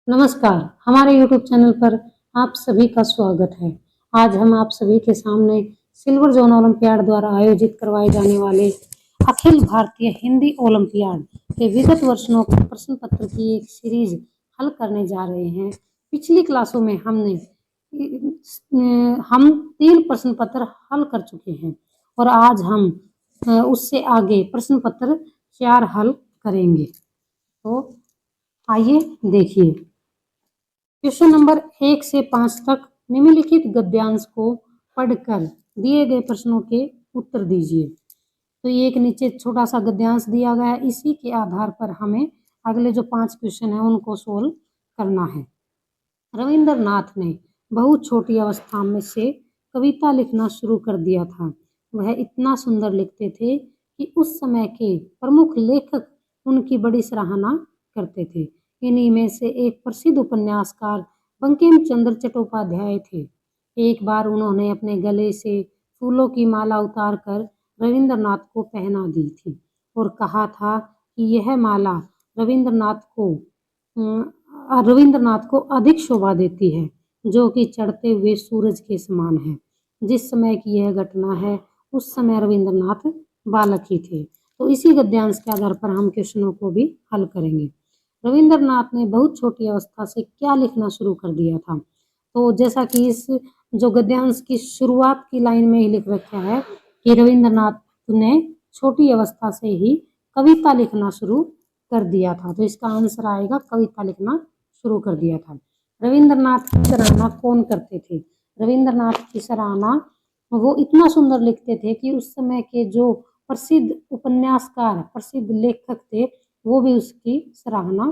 नमस्कार, हमारे YouTube channel पर आप सभी का स्वागत है। आज हम आप सभी के सामने सिल्वर जोन ओलंपियाड द्वारा आयोजित करवाए जाने वाले अखिल भारतीय हिंदी ओलंपियाड के विगत वर्षों के प्रश्न पत्र की एक सीरीज हल करने जा रहे हैं। पिछली क्लासों में हम 3 प्रश्न पत्र हल कर चुके हैं और आज हम उससे आगे प्रश्न पत्र 4 हल करेंगे। तो आइए देखिए। क्वेश्चन नंबर 1 से 5 तक निम्नलिखित गद्यांश को पढ़कर दिए गए प्रश्नों के उत्तर दीजिए। तो ये एक नीचे छोटा सा गद्यांश दिया गया है, इसी के आधार पर हमें अगले जो 5 क्वेश्चन है उनको सोल्व करना है। रविंद्रनाथ ने बहुत छोटी अवस्था में से कविता लिखना शुरू कर दिया था। वह इतना सुंदर लिखते थे कि उस समय के प्रमुख लेखक उनकी बड़ी सराहना करते थे। इन्हीं में से एक प्रसिद्ध उपन्यासकार बंकिम चंद्र चट्टोपाध्याय थे। एक बार उन्होंने अपने गले से फूलों की माला उतार कर रविंद्रनाथ को पहना दी थी और कहा था कि यह माला रविंद्रनाथ को अधिक शोभा देती है, जो कि चढ़ते हुए सूरज के समान है। जिस समय की यह घटना है उस समय रविंद्रनाथ बालक ही थे। तो इसी गद्यांश के आधार पर हम क्वेश्चनों को भी हल करेंगे। रविंद्रनाथ ने बहुत छोटी अवस्था से क्या लिखना शुरू कर दिया था। तो जैसा कि इस जो गद्यांश की शुरुआत की लाइन में ही लिख रखा है कि रविंद्रनाथ ने छोटी अवस्था से ही कविता लिखना शुरू कर दिया था। तो इसका आंसर आएगा कविता लिखना शुरू कर दिया था। रविंद्रनाथ की सराहना कौन करते थे? रविंद्रनाथ की सराहना वो इतना सुंदर लिखते थे कि उस समय के जो प्रसिद्ध उपन्यासकार, प्रसिद्ध लेखक थे, वो भी उसकी सराहना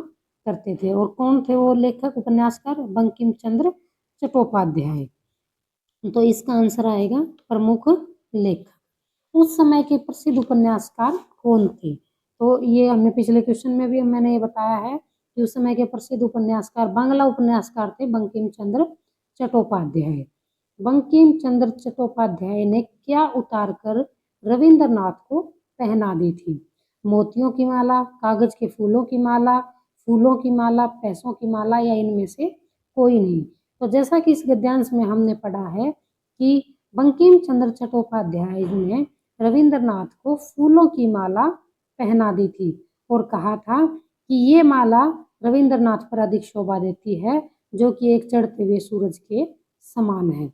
करते थे। और कौन थे वो लेखक उपन्यासकार? बंकिम चंद्र चट्टोपाध्याय। तो इसका आंसर आएगा प्रमुख लेखक। उस समय के प्रसिद्ध उपन्यासकार कौन थे? तो ये हमने पिछले क्वेश्चन में भी मैंने ये बताया है कि उस समय के प्रसिद्ध उपन्यासकार बांग्ला उपन्यासकार थे बंकिम चंद्र चट्टोपाध्याय। बंकिम चंद्र चट्टोपाध्याय ने क्या उतार कर रविंद्रनाथ को पहना दी थी? मोतियों की माला, कागज के फूलों की माला, पैसों की माला या इनमें से कोई नहीं। तो जैसा कि इस गद्यांश में हमने पढ़ा है कि बंकिम चंद्र चट्टोपाध्याय ने रविंद्रनाथ को फूलों की माला पहना दी थी और कहा था कि ये माला रविंद्रनाथ पर अधिक शोभा देती है, जो कि एक चढ़ते हुए सूरज के समान है।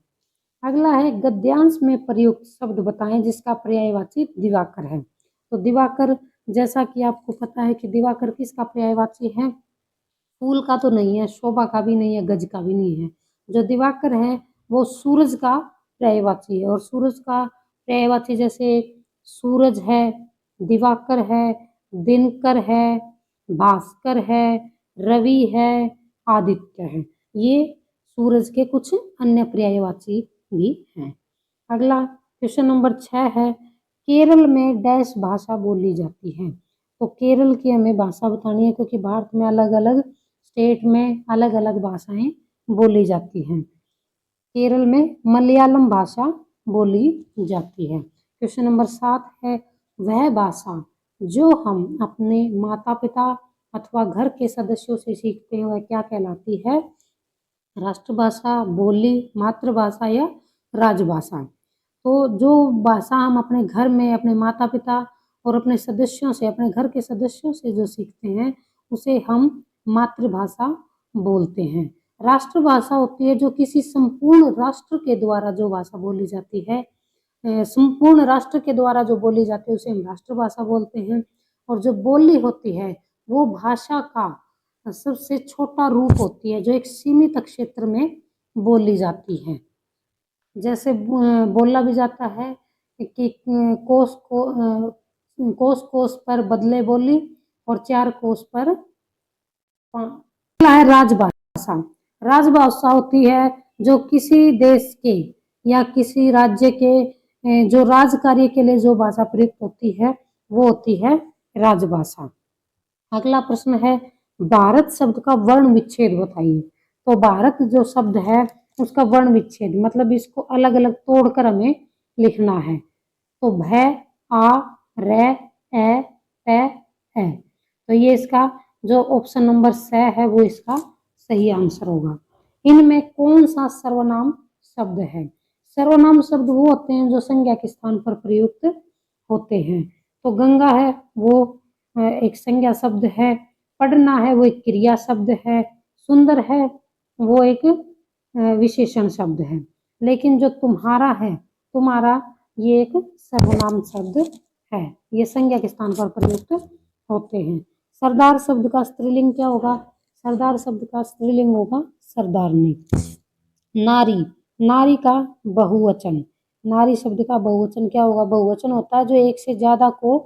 अगला है गद्यांश में प्रयुक्त शब्द बताएं जिसका पर्यायवाची दिवाकर है। तो दिवाकर, जैसा कि आपको पता है कि दिवाकर किसका पर्यायवाची है? फूल का तो नहीं है, शोभा का भी नहीं है, गज का भी नहीं है। जो दिवाकर है वो सूरज का पर्यायवाची है। और सूरज का पर्यायवाची जैसे सूरज है, दिवाकर है, दिनकर है, भास्कर है, रवि है, आदित्य है। ये सूरज के कुछ अन्य पर्यायवाची भी हैं। अगला क्वेश्चन नंबर 6 है, केरल में डैश भाषा बोली जाती है। तो केरल की हमें भाषा बतानी है क्योंकि भारत में अलग अलग स्टेट में अलग अलग भाषाएं बोली जाती हैं। केरल में मलयालम भाषा बोली जाती है। क्वेश्चन नंबर 7 है, वह भाषा जो हम अपने माता पिता अथवा घर के सदस्यों से सीखते हैं वह क्या कहलाती है? राष्ट्रभाषा, बोली, मातृभाषा या राजभाषा। तो जो भाषा हम अपने घर में अपने माता पिता और अपने सदस्यों से, अपने घर के सदस्यों से जो सीखते हैं उसे हम मातृभाषा बोलते हैं। राष्ट्रभाषा होती है जो किसी संपूर्ण राष्ट्र के द्वारा जो भाषा बोली जाती है, संपूर्ण राष्ट्र के द्वारा जो बोली जाती है उसे हम राष्ट्रभाषा बोलते हैं। और जो बोली होती है वो भाषा का सबसे छोटा रूप होती है जो एक सीमित क्षेत्र में बोली जाती है। जैसे बोला भी जाता है कि कोस कोस पर बदले बोली और 4 कोस पर है राजभाषा। राजभाषा होती है जो किसी देश के या किसी राज्य के जो राज कार्य के लिए जो भाषा प्रयुक्त होती है वो होती है राजभाषा। अगला प्रश्न है, भारत शब्द का वर्ण विच्छेद बताइए। तो भारत जो शब्द है उसका वर्ण विच्छेद मतलब इसको अलग अलग तोड़कर हमें लिखना है। तो भ, आ, रे, ए, पे, ए। तो ये इसका जो ऑप्शन नंबर 6 है वो इसका सही आंसर होगा। इनमें कौन सा सर्वनाम शब्द है? सर्वनाम शब्द वो होते हैं जो संज्ञा के स्थान पर प्रयुक्त होते हैं। तो गंगा है वो एक संज्ञा शब्द है, पढ़ना है वो एक क्रिया शब्द है, सुंदर है वो एक विशेषण शब्द है। लेकिन जो तुम्हारा है, तुम्हारा, ये एक सर्वनाम शब्द है, ये संज्ञा के स्थान पर प्रयुक्त होते हैं। सरदार शब्द का स्त्रीलिंग क्या होगा? सरदार शब्द का स्त्रीलिंग होगा सरदारनी। नारी, नारी का बहुवचन, नारी शब्द का बहुवचन क्या होगा? बहुवचन होता है जो एक से ज्यादा को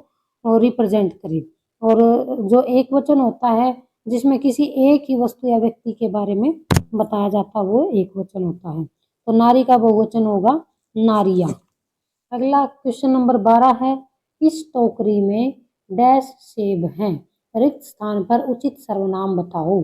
रिप्रेजेंट करे, और जो एक वचन होता है जिसमें किसी एक ही वस्तु या व्यक्ति के बारे में बताया जाता है, वो एक वचन होता है। तो नारी का बहुवचन होगा नारियां। अगला क्वेश्चन नंबर 12 है, इस टोकरी में डैश सेब हैं, रिक्त स्थान पर उचित सर्वनाम बताओ।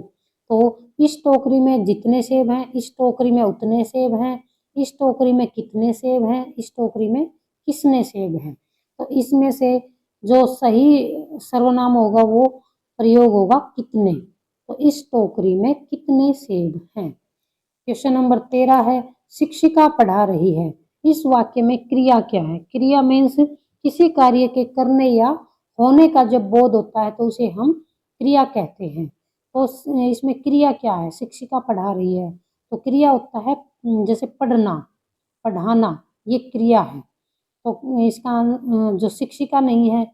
तो इस टोकरी में जितने सेब हैं, इस टोकरी में उतने सेब हैं, इस टोकरी में कितने सेब हैं, इस टोकरी में किसने सेब हैं। तो इसमें से जो सही सर्वनाम होगा वो प्रयोग होगा कितने। तो इस टोकरी में कितने सेब हैं। क्वेश्चन नंबर 13 है, शिक्षिका पढ़ा रही है, इस वाक्य में क्रिया क्या है? क्रिया मीन्स किसी कार्य के करने या होने का जब बोध होता है तो उसे हम क्रिया कहते हैं। तो इसमें क्रिया क्या है? शिक्षिका पढ़ा रही है, तो क्रिया होता है जैसे पढ़ना, पढ़ाना, ये क्रिया है। तो इसका जो शिक्षिका नहीं है,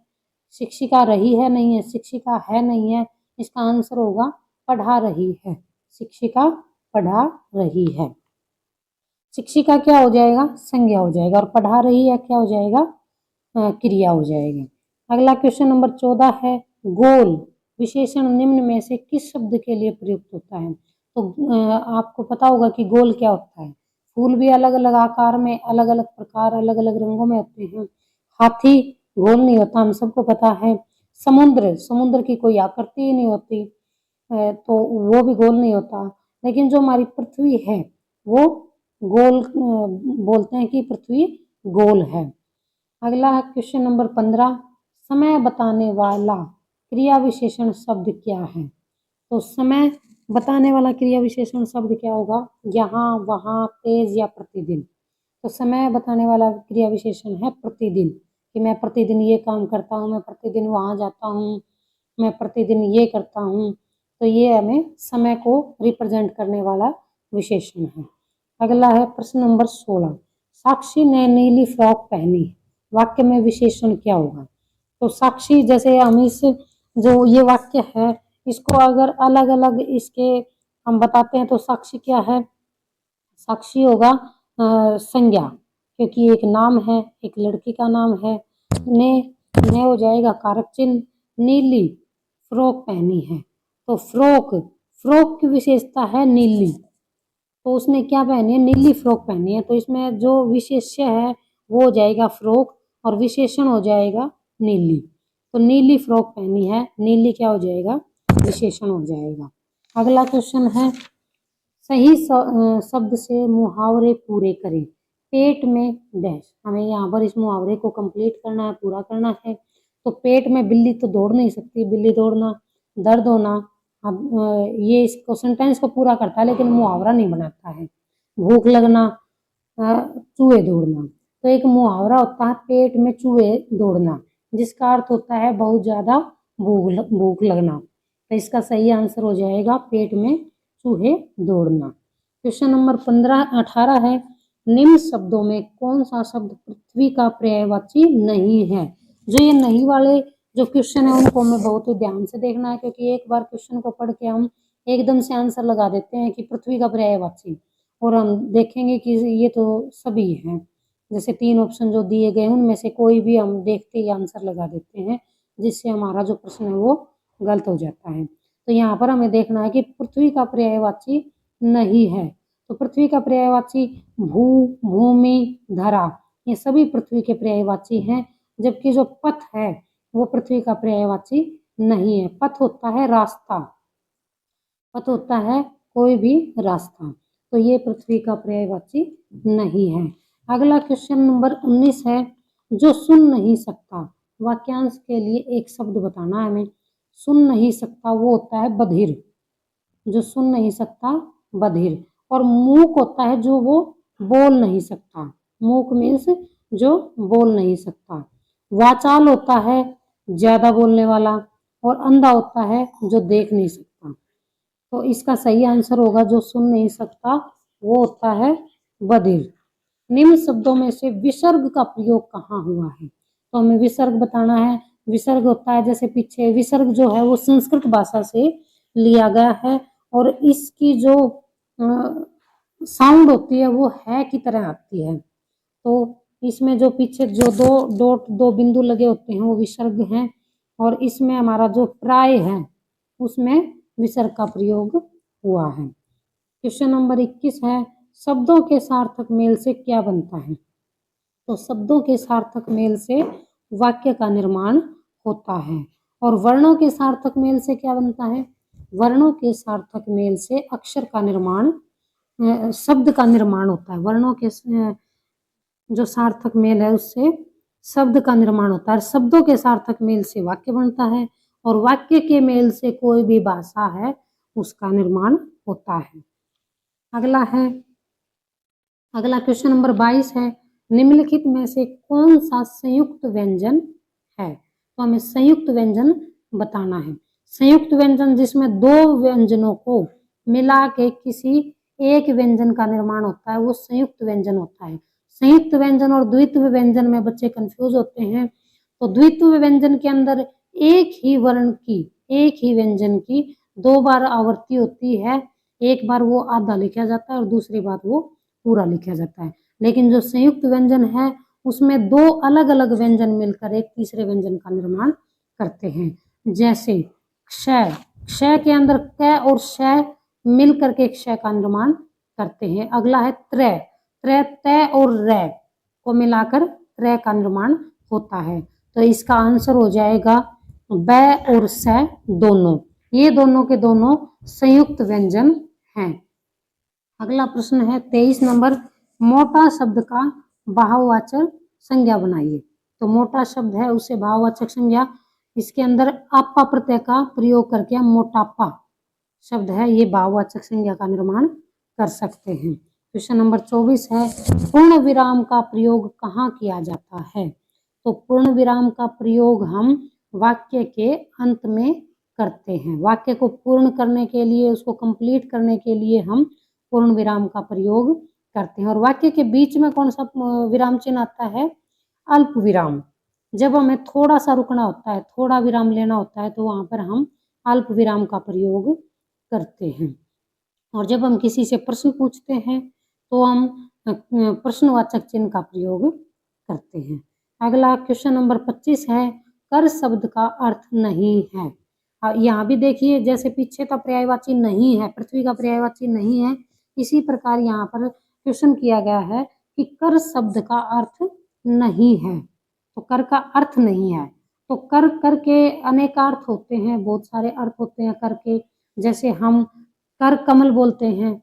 शिक्षिका रही है नहीं है, शिक्षिका है नहीं है, इसका आंसर होगा पढ़ा रही है। शिक्षिका पढ़ा रही है। शिक्षिका क्या हो जाएगा? संज्ञा हो जाएगा, और पढ़ा रही है क्या हो जाएगा? क्रिया हो जाएगी। अगला क्वेश्चन नंबर 14 है, गोल विशेषण निम्न में से किस शब्द के लिए प्रयुक्त होता है? तो आपको पता होगा कि गोल क्या होता है। फूल भी अलग अलग आकार में, अलग अलग प्रकार, अलग अलग रंगों में होते हैं। हाथी गोल नहीं होता, हम सबको पता है। समुद्र, समुद्र की कोई आकृति ही नहीं होती, तो वो भी गोल नहीं होता। लेकिन जो हमारी पृथ्वी है वो गोल, बोलते हैं कि पृथ्वी गोल है। अगला है क्वेश्चन नंबर 15, समय बताने वाला क्रिया विशेषण शब्द क्या है? तो समय बताने वाला क्रिया विशेषण शब्द क्या होगा? यहाँ, वहाँ, तेज या प्रतिदिन। तो समय बताने वाला क्रिया विशेषण है प्रतिदिन, कि मैं प्रतिदिन ये काम करता हूँ, मैं प्रतिदिन वहाँ जाता हूँ, मैं प्रतिदिन ये करता हूँ। तो ये हमें समय को रिप्रेजेंट करने वाला विशेषण है। अगला है प्रश्न नंबर 16, साक्षी ने नीली फ्रॉक पहनी, वाक्य में विशेषण क्या होगा? तो साक्षी, जैसे हम इस जो ये वाक्य है इसको अगर अलग अलग इसके हम बताते हैं तो साक्षी क्या है? साक्षी होगा संज्ञा, क्योंकि एक नाम है, एक लड़की का नाम है। ने, ने हो जाएगा कारक चिन्ह। नीली फ्रॉक पहनी है, तो फ्रॉक, फ्रॉक की विशेषता है नीली, तो उसने क्या पहनी है? नीली फ्रॉक पहनी है। तो इसमें जो विशेष्य है वो हो जाएगा फ्रॉक, और विशेषण हो जाएगा नीली। तो नीली फ्रॉक पहनी है, नीली क्या हो जाएगा? विशेषण हो जाएगा। अगला क्वेश्चन है, सही शब्द से मुहावरे पूरे करें, पेट में डैश। हमें यहाँ पर इस मुहावरे को कंप्लीट करना है, पूरा करना है। तो पेट में बिल्ली तो दौड़ नहीं सकती, बिल्ली दौड़ना, दर्द होना। अब ये इसको सेंटेंस को पूरा करता है लेकिन मुहावरा नहीं बनाता है। भूख लगना, चूहे दौड़ना। तो एक मुहावरा होता है पेट में चूहे दौड़ना, जिसका अर्थ होता है बहुत ज्यादा भूख लगना। तो इसका सही आंसर हो जाएगा पेट में चूहे दौड़ना। क्वेश्चन नंबर 18 है, निम्न शब्दों में कौन सा शब्द पृथ्वी का पर्यायवाची नहीं है? जो ये नहीं वाले जो क्वेश्चन है उनको हमें बहुत ही ध्यान से देखना है, क्योंकि एक बार क्वेश्चन को पढ़ के हम एकदम से आंसर लगा देते हैं कि पृथ्वी का पर्यायवाची, और हम देखेंगे कि ये तो सभी हैं। जैसे 3 ऑप्शन जो दिए गए उनमें से कोई भी हम देखते ही आंसर लगा देते हैं, जिससे हमारा जो प्रश्न है वो गलत हो जाता है। तो यहाँ पर हमें देखना है कि पृथ्वी का पर्यायवाची नहीं है। तो पृथ्वी का पर्यायवाची भू, भूमि, धरा, ये सभी पृथ्वी के पर्यायवाची हैं। जबकि जो पथ है वो पृथ्वी का पर्यायवाची नहीं है। पथ होता है रास्ता, पथ होता है कोई भी रास्ता। तो ये पृथ्वी का पर्यायवाची नहीं है। अगला क्वेश्चन नंबर 19 है, जो सुन नहीं सकता, वाक्यांश के लिए एक शब्द बताना है हमें। सुन नहीं सकता वो होता है बधिर। जो सुन नहीं सकता, बधिर। और मूक होता है जो वो बोल नहीं सकता, मूक मीन्स जो बोल नहीं सकता। वाचाल होता है ज्यादा बोलने वाला, और अंधा होता है जो देख नहीं सकता। तो इसका सही आंसर होगा जो सुन नहीं सकता, वो होता है बधिर। निम्न शब्दों में से विसर्ग का प्रयोग कहाँ हुआ है? तो हमें विसर्ग बताना है। विसर्ग होता है, जैसे पीछे विसर्ग जो है वो संस्कृत भाषा से लिया गया है, और इसकी जो साउंड होती है वो है की तरह आती है। तो इसमें जो पीछे जो दो डॉट दो बिंदु लगे होते हैं वो विसर्ग हैं, और इसमें हमारा जो प्राय है उसमें विसर्ग का प्रयोग हुआ है। क्वेश्चन नंबर 21 है, शब्दों के सार्थक मेल से क्या बनता है? तो शब्दों के सार्थक मेल से वाक्य का निर्माण होता है। और वर्णों के सार्थक मेल से क्या बनता है? वर्णों के सार्थक मेल से अक्षर का निर्माण, शब्द का निर्माण होता है। वर्णों के जो सार्थक मेल है उससे शब्द का निर्माण होता है। शब्दों के सार्थक मेल से वाक्य बनता है, और वाक्य के मेल से कोई भी भाषा है उसका निर्माण होता है। अगला क्वेश्चन नंबर 22 है, निम्नलिखित में से कौन सा संयुक्त व्यंजन है? तो हमें संयुक्त व्यंजन बताना है। संयुक्त व्यंजन जिसमें दो व्यंजनों को मिला के किसी एक व्यंजन का निर्माण होता है वो संयुक्त व्यंजन होता है। संयुक्त व्यंजन और द्वित्व व्यंजन में बच्चे कंफ्यूज होते हैं। तो द्वित्व व्यंजन के अंदर एक ही वर्ण की, एक ही व्यंजन की दो बार आवृत्ति होती है। एक बार वो आधा लिखा जाता है और दूसरी बार वो पूरा लिखा जाता है। लेकिन जो संयुक्त व्यंजन है उसमें दो अलग अलग व्यंजन मिलकर एक तीसरे व्यंजन का निर्माण करते हैं। जैसे क्षय, क्षय के अंदर क और श मिलकर के क्षय का निर्माण करते हैं। अगला है त्रय, त्रय त और र को मिलाकर त्रय का निर्माण होता है। तो इसका आंसर हो जाएगा ब और स दोनों, ये दोनों के दोनों संयुक्त व्यंजन हैं। अगला प्रश्न है 23 नंबर, मोटा शब्द का भाववाचक संज्ञा बनाइए। तो मोटा शब्द है उसे भाववाचक संज्ञा, इसके अंदर आपा प्रत्यय का प्रयोग करके हम मोटापा शब्द है ये भाववाचक संज्ञा का निर्माण कर सकते हैं। क्वेश्चन नंबर 24 है, पूर्ण विराम का प्रयोग कहाँ किया जाता है? तो पूर्ण विराम का प्रयोग हम वाक्य के अंत में करते हैं। वाक्य को पूर्ण करने के लिए, उसको कंप्लीट करने के लिए हम पूर्ण विराम का प्रयोग करते हैं। और वाक्य के बीच में कौन सा विराम चिन्ह आता है? अल्प विराम। जब हमें थोड़ा सा रुकना होता है, थोड़ा विराम लेना होता है, तो वहां पर हम अल्प विराम का प्रयोग करते हैं। और जब हम किसी से प्रश्न पूछते हैं तो हम प्रश्नवाचक चिन्ह का प्रयोग करते हैं। अगला क्वेश्चन नंबर 25 है, कर शब्द का अर्थ नहीं है। यहाँ भी देखिए जैसे पीछे का पर्यायवाची नहीं है, पृथ्वी का पर्यायवाची नहीं है, इसी प्रकार यहाँ पर क्वेश्चन किया गया है कि कर शब्द का अर्थ नहीं है। तो कर का अर्थ नहीं है। तो कर कर के अनेक अर्थ होते हैं, बहुत सारे अर्थ होते हैं कर के। जैसे हम कर कमल बोलते हैं,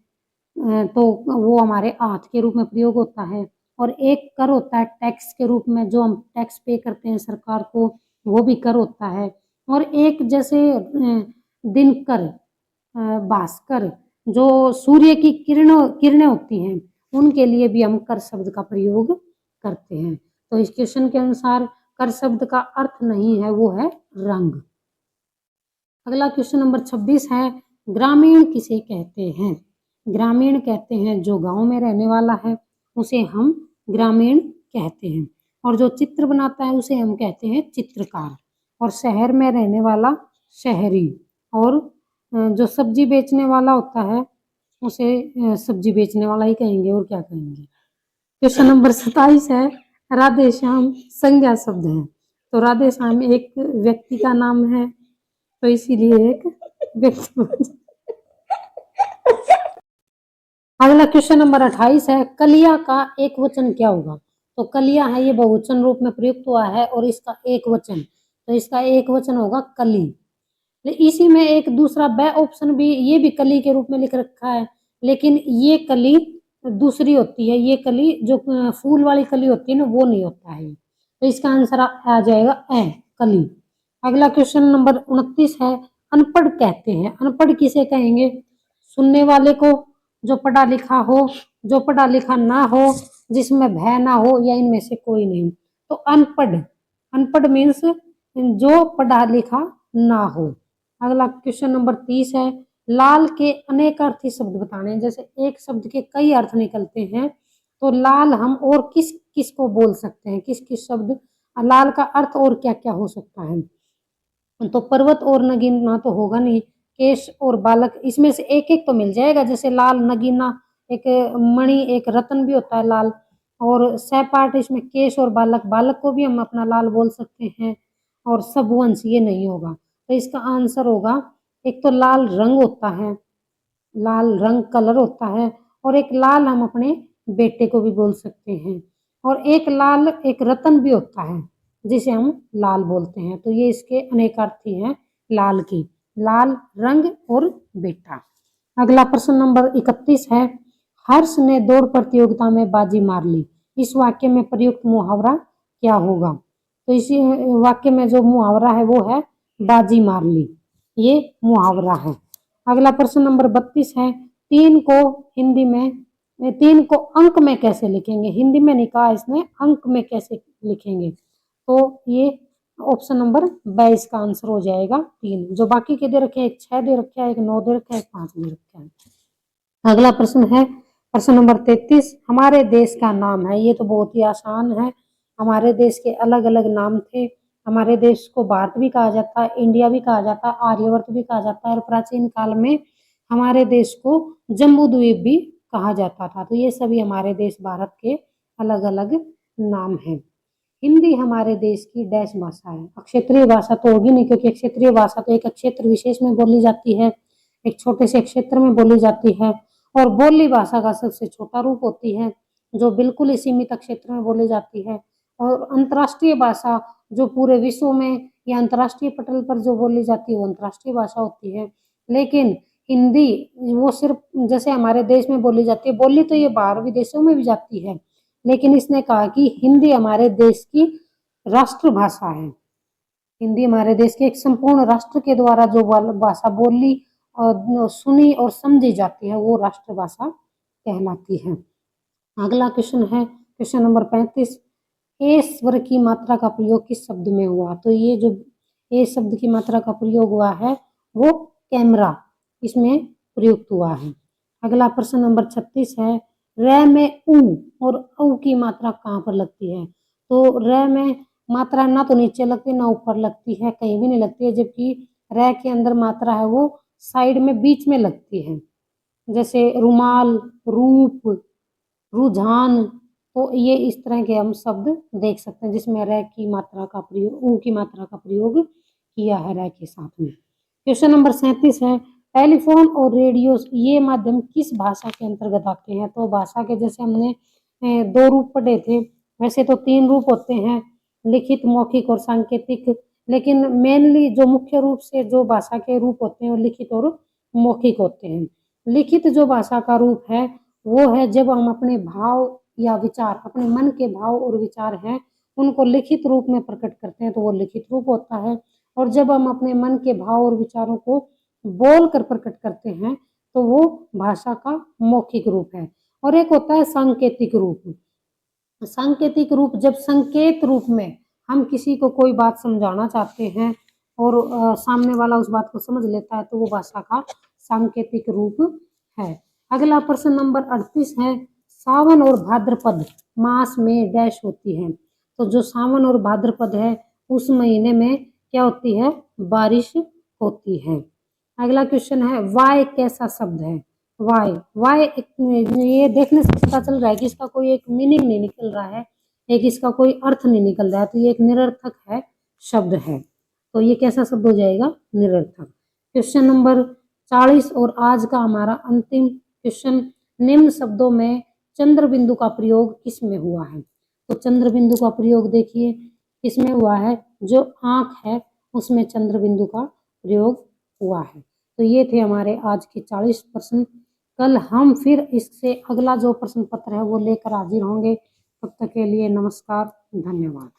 तो वो हमारे आठ के रूप में प्रयोग होता है। और एक कर होता है टैक्स के रूप में, जो हम टैक्स पे करते हैं सरकार को, वो भी कर होता है। और एक जैसे दिनकर, भास्कर, जो सूर्य की किरणें होती हैं, उनके लिए भी हम कर शब्द का प्रयोग करते हैं। तो इस क्वेश्चन के अनुसार कर शब्द का अर्थ नहीं है, वो है रंग। अगला क्वेश्चन नंबर 26 है, ग्रामीण किसे कहते हैं? ग्रामीण कहते हैं जो गांव में रहने वाला है उसे हम ग्रामीण कहते हैं। और जो चित्र बनाता है उसे हम कहते हैं चित्रकार। और शहर में रहने वाला शहरी। और जो सब्जी बेचने वाला होता है उसे सब्जी बेचने वाला ही कहेंगे, और क्या कहेंगे। क्वेश्चन नंबर 27 है, राधे श्याम संज्ञा शब्द है। तो राधे श्याम एक व्यक्ति का नाम है, तो इसीलिए एक व्यक्ति। अगला क्वेश्चन नंबर 28 है, कलिया का एक वचन क्या होगा? तो कलिया है ये बहुवचन रूप में प्रयुक्त हुआ है, और इसका एक वचन, तो इसका एक वचन होगा कली। इसी में एक दूसरा ब ऑप्शन भी, ये भी कली के रूप में लिख रखा है, लेकिन ये कली दूसरी होती है। ये कली जो फूल वाली कली होती है ना, वो नहीं होता है। तो इसका आंसर आ जाएगा ए कली। अगला क्वेश्चन नंबर 29 है, अनपढ़ कहते हैं। अनपढ़ किसे कहेंगे? सुनने वाले को, जो पढ़ा लिखा हो, जो पढ़ा लिखा ना हो, जिसमें भय ना हो, या इनमें से कोई नहीं। तो अनपढ़, अनपढ़ मीन्स जो पढ़ा लिखा ना हो। अगला क्वेश्चन नंबर 30 है, लाल के अनेक अर्थी शब्द बताने हैं। जैसे एक शब्द के कई अर्थ निकलते हैं, तो लाल हम और किस किस को बोल सकते हैं, किस किस शब्द, लाल का अर्थ और क्या क्या हो सकता है? तो पर्वत और नगीना तो होगा नहीं, केश और बालक, इसमें से एक एक तो मिल जाएगा। जैसे लाल, नगीना, एक मणि, एक रतन भी होता है लाल, और सपाट इसमें केश और बालक, बालक को भी हम अपना लाल बोल सकते हैं। और सबवंश ये नहीं होगा। तो इसका आंसर होगा, एक तो लाल रंग होता है, लाल रंग कलर होता है, और एक लाल हम अपने बेटे को भी बोल सकते हैं, और एक लाल एक रतन भी होता है जिसे हम लाल बोलते हैं। तो ये इसके अनेकार्थी हैं लाल की, लाल रंग और बेटा। अगला प्रश्न नंबर 31 है, हर्ष ने दौड़ प्रतियोगिता में बाजी मार ली, इस वाक्य में प्रयुक्त मुहावरा क्या होगा? तो इसी वाक्य में जो मुहावरा है वो है बाजी मार ली, ये मुहावरा है। अगला प्रश्न नंबर 32 है, तीन को हिंदी में, तीन को अंक में कैसे लिखेंगे? हिंदी में नहीं कहा इसने, अंक में कैसे लिखेंगे? तो ये ऑप्शन नंबर 22 का आंसर हो जाएगा 3। जो बाकी के दे रखे हैं, एक 6 दे रखा है, एक 9 दे रखा है, एक 5 दे रखा है। अगला प्रश्न है प्रश्न नंबर 33, हमारे देश का नाम है। ये तो बहुत ही आसान है। हमारे देश के अलग अलग नाम थे। हमारे देश को भारत भी कहा जाता है, इंडिया भी कहा जाता है, आर्यवर्त भी कहा जाता है, और प्राचीन काल में हमारे देश को जम्बू द्वीप भी कहा जाता था। तो ये सभी हमारे देश भारत के अलग अलग नाम हैं। हिंदी हमारे देश की डैश भाषा है। क्षेत्रीय भाषा तो होगी नहीं, क्योंकि क्षेत्रीय भाषा तो एक क्षेत्र विशेष में बोली जाती है, एक छोटे से क्षेत्र में बोली जाती है। और बोली भाषा का सबसे छोटा रूप होती है, जो बिल्कुल ही सीमित क्षेत्र में बोली जाती है। और अंतर्राष्ट्रीय भाषा जो पूरे विश्व में या अंतर्राष्ट्रीय पटल पर जो बोली जाती है वो अंतर्राष्ट्रीय भाषा होती है। लेकिन हिंदी वो सिर्फ जैसे हमारे देश में बोली जाती है, बोली तो ये बाहर विदेशों में भी जाती है, लेकिन इसने कहा कि हिंदी हमारे देश की राष्ट्रभाषा है। हिंदी हमारे देश के एक संपूर्ण राष्ट्र के द्वारा जो भाषा बोली और सुनी और समझी जाती है वो राष्ट्रभाषा कहलाती है। अगला क्वेश्चन है क्वेश्चन नंबर 35, ए स्वर की मात्रा का प्रयोग किस शब्द में हुआ? तो ये जो ए शब्द की मात्रा का प्रयोग हुआ है वो कैमरा इसमें प्रयुक्त हुआ है। अगला प्रश्न नंबर 36 है, र में उ और औ की मात्रा कहाँ पर लगती है? तो र में मात्रा ना तो नीचे लगती है ना ऊपर लगती है, कहीं भी नहीं लगती है, जबकि र के अंदर मात्रा है वो साइड में बीच में लगती है। जैसे रुमाल, रूप, रुझान, तो ये इस तरह के हम शब्द देख सकते हैं जिसमें र की मात्रा का प्रयोग, ऊ की मात्रा का प्रयोग किया है र के साथ में। क्वेश्चन नंबर 37 है, टेलीफोन और रेडियो ये माध्यम किस भाषा के अंतर्गत आते हैं? तो भाषा के जैसे हमने 2 रूप पढ़े थे, वैसे तो 3 रूप होते हैं, लिखित, मौखिक और सांकेतिक। लेकिन मेनली जो मुख्य रूप से जो भाषा के रूप होते हैं वो लिखित और मौखिक होते हैं। लिखित जो भाषा का रूप है वो है जब हम अपने भाव या विचार, अपने मन के भाव और विचार हैं उनको लिखित रूप में प्रकट करते हैं तो वो लिखित रूप होता है। और जब हम अपने मन के भाव और विचारों को बोल कर प्रकट करते हैं तो वो भाषा का मौखिक रूप है। और एक होता है सांकेतिक रूप। सांकेतिक रूप जब संकेत रूप में हम किसी को कोई बात समझाना चाहते हैं और सामने वाला उस बात को समझ लेता है तो वो भाषा का सांकेतिक रूप है। अगला प्रश्न नंबर 38 है, सावन और भाद्रपद मास में डैश होती है। तो जो सावन और भाद्रपद है उस महीने में क्या होती है? बारिश होती है। अगला क्वेश्चन है, वाय कैसा शब्द है? वाय, वाय ये देखने से पता चल रहा है कि इसका कोई एक मीनिंग नहीं निकल रहा है, एक इसका कोई अर्थ नहीं निकल रहा है, तो ये एक निरर्थक है शब्द है। तो ये कैसा शब्द हो जाएगा? निरर्थक। क्वेश्चन नंबर 40 और आज का हमारा अंतिम क्वेश्चन, निम्न शब्दों में चंद्र बिंदु का प्रयोग किस में हुआ है? तो चंद्र बिंदु का प्रयोग देखिए किसमें हुआ है? जो आंख है उसमें चंद्र बिंदु का प्रयोग हुआ है। तो ये थे हमारे आज के 40 प्रश्न। कल हम फिर इससे अगला जो प्रश्न पत्र है वो लेकर हाजिर होंगे। तब तक के लिए नमस्कार, धन्यवाद।